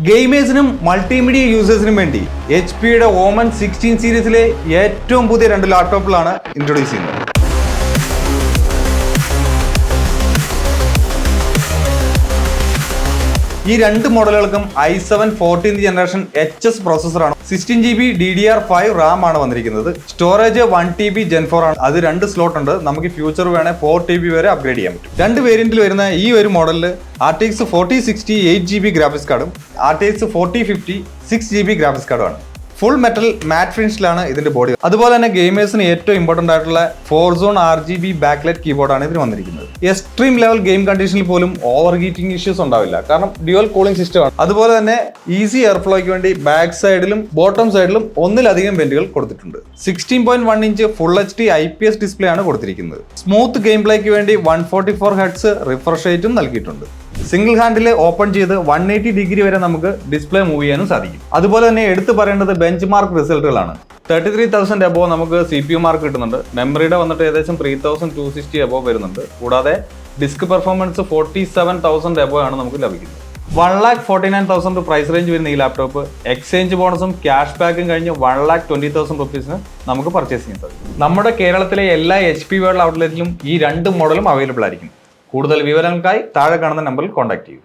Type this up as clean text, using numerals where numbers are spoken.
ഗെയിമേഴ്സിനും multimedia യൂസേഴ്സിനും വേണ്ടി HP-യുടെ ഓമൻ 16 സീരീസിലെ ഏറ്റവും പുതിയ 2 ലാപ്ടോപ്പുകളാണ് ഇൻട്രൊഡ്യൂസ് ചെയ്യുന്നത്. ഈ രണ്ട് മോഡലുകൾക്കും i7 14th generation HS പ്രോസസ്സറാണ്. 16GB DDR5 RAM ആണ് വന്നിരിക്കുന്നത്. സ്റ്റോറേജ് 1TB Gen 4 ആണ്. അത് 2 സ്ലോട്ട് ഉണ്ട്. നമുക്ക് ഫ്യൂച്ചർ വേണേ 4TB വരെ അപ്ഗ്രേഡ് ചെയ്യാൻ പറ്റും. രണ്ട് വേരിയന്റിൽ വരുന്ന ഈ ഒരു മോഡലിൽ RTX 4060 8GB ഗ്രാഫിക്സ് കാർഡും RTX 4050 6GB ഗ്രാഫിക്സ് കാർഡും ആണ്. ഫുൾ മെറ്റൽ മാറ്റ് ഫിനിഷിലാണ് ഇതിന്റെ ബോഡി. അതുപോലെ തന്നെ ഗെയിമേഴ്സിന് ഏറ്റവും ഇമ്പോർട്ടന്റ് ആയിട്ടുള്ള 4-zone RGB ബാക്ക്ലൈറ്റ് കീബോർഡാണ് ഇതിന് വന്നിരിക്കുന്നത്. എക്സ്ട്രീം ലെവൽ ഗെയിം കണ്ടീഷനിൽ പോലും ഓവർ ഹീറ്റിംഗ് ഇഷ്യൂസ് ഉണ്ടാവില്ല, കാരണം ഡ്യുവൽ കൂളിംഗ് സിസ്റ്റം ആണ്. അതുപോലെ തന്നെ ഈസി എയർ ഫ്ലോയ്ക്ക് വേണ്ടി ബാക്ക് സൈഡിലും ബോട്ടം സൈഡിലും ഒന്നിലധികം വെന്റുകൾ കൊടുത്തിട്ടുണ്ട്. 16.1 inch full HD IPS display ആണ് കൊടുത്തിരിക്കുന്നത്. സ്മൂത്ത് ഗെയിം പ്ലേക്ക് വേണ്ടി 144 Hz റിഫ്രഷ് റേറ്റും നൽകിയിട്ടുണ്ട്. സിംഗിൾ ഹാൻഡിൽ ഓപ്പൺ ചെയ്ത് 180 ഡിഗ്രി വരെ നമുക്ക് ഡിസ്പ്ലേ മൂവ് ചെയ്യാനും സാധിക്കും. അതുപോലെ തന്നെ എടുത്തു പറയേണ്ടത് ബെഞ്ച് മാർക്ക് റിസൾട്ടുകളാണ്. 33,000 എബോ നമുക്ക് CPU മാർക്ക് കിട്ടുന്നുണ്ട്. മെമ്മറിയുടെ വന്നിട്ട് ഏകദേശം 3260 എബോ വരുന്നുണ്ട്. കൂടാതെ ഡിസ്ക് പെർഫോമൻസ് 47,000 എബോ ആണ് നമുക്ക് ലഭിക്കുന്നത്. 1,49,000 പ്രൈസ് റേഞ്ച് വരുന്ന ഈ ലാപ്ടോപ്പ് എക്സ്ചേഞ്ച് ബോണസും ക്യാഷ് ബാക്കും കഴിഞ്ഞ് 1,20,000 റുപ്പീസിന് നമുക്ക് പർച്ചേസ് ചെയ്യാൻ സാധിക്കും. നമ്മുടെ കേരളത്തിലെ എല്ലാ HP വേൾഡ് ഔട്ട്ലെറ്റിലും ഈ രണ്ട് മോഡലും അവൈലബിൾ ആയിരിക്കും. കൂടുതൽ വിവരങ്ങൾക്കായി താഴെ കാണുന്ന നമ്പറിൽ കോൺടാക്ട് ചെയ്യൂ.